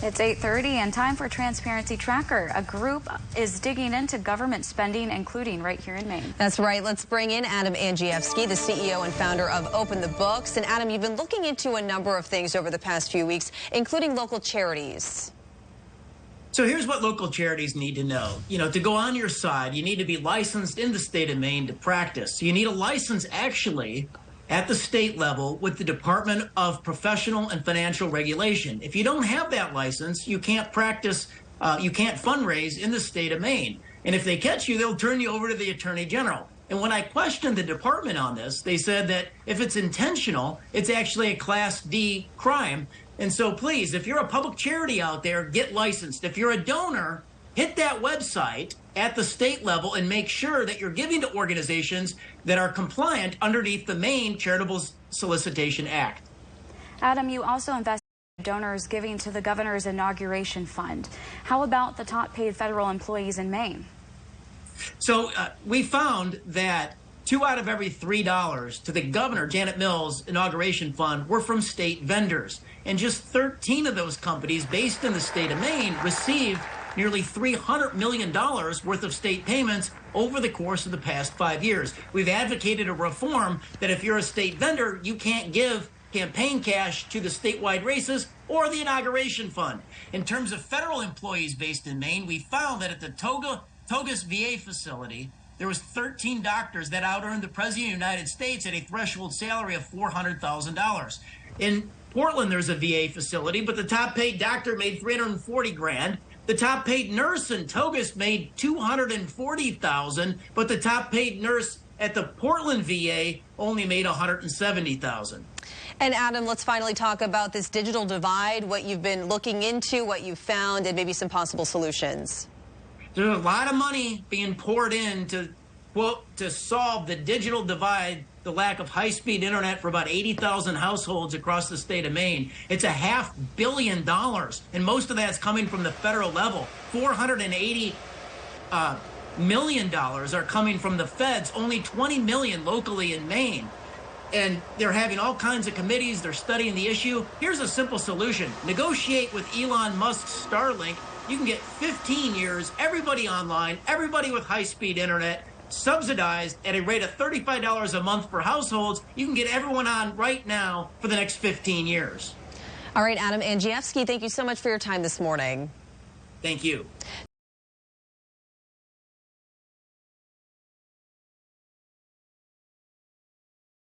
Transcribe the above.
It's 8:30 and time for Transparency Tracker. A group is digging into government spending, including right here in Maine. That's right. Let's bring in Adam Andrzejewski, the CEO and founder of Open the Books. And Adam, you've been looking into a number of things over the past few weeks, including local charities. So here's what local charities need to know. To go on your side, you need to be licensed in the state of Maine to practice. You need a license actually at the state level with the Department of Professional and Financial Regulation. If you don't have that license, you can't practice, you can't fundraise in the state of Maine. And if they catch you, they'll turn you over to the Attorney General. And when I questioned the department on this, they said that if it's intentional, it's actually a Class D crime. And so please, if you're a public charity out there, get licensed. If you're a donor, hit that website at the state level and make sure that you're giving to organizations that are compliant underneath the Maine Charitable Solicitation Act. Adam, you also invest in donors giving to the governor's inauguration fund. How about the top paid federal employees in Maine? So we found that 2 out of every $3 to the governor, Janet Mills' inauguration fund, were from state vendors. And just 13 of those companies based in the state of Maine received nearly $300 million worth of state payments over the course of the past 5 years. We've advocated a reform that if you're a state vendor, you can't give campaign cash to the statewide races or the inauguration fund. In terms of federal employees based in Maine, we found that at the Togus VA facility, there was 13 doctors that out-earned the President of the United States at a threshold salary of $400,000. In Portland, there's a VA facility, but the top paid doctor made $340 grand. The top paid nurse in Togus made $240,000, but the top paid nurse at the Portland VA only made $170,000. And Adam, let's finally talk about this digital divide, what you've been looking into, what you've found, and maybe some possible solutions. There's a lot of money being poured in to solve the digital divide, the lack of high-speed internet for about 80,000 households across the state of Maine. It's $500 million, and most of that's coming from the federal level. $480 million are coming from the feds, only $20 million locally in Maine. And they're having all kinds of committees. They're studying the issue. Here's a simple solution. Negotiate with Elon Musk's Starlink. You can get 15 years, everybody online, everybody with high-speed internet, subsidized at a rate of $35 a month for households. You can get everyone on right now for the next 15 years. All right, Adam Andrzejewski, thank you so much for your time this morning. Thank you.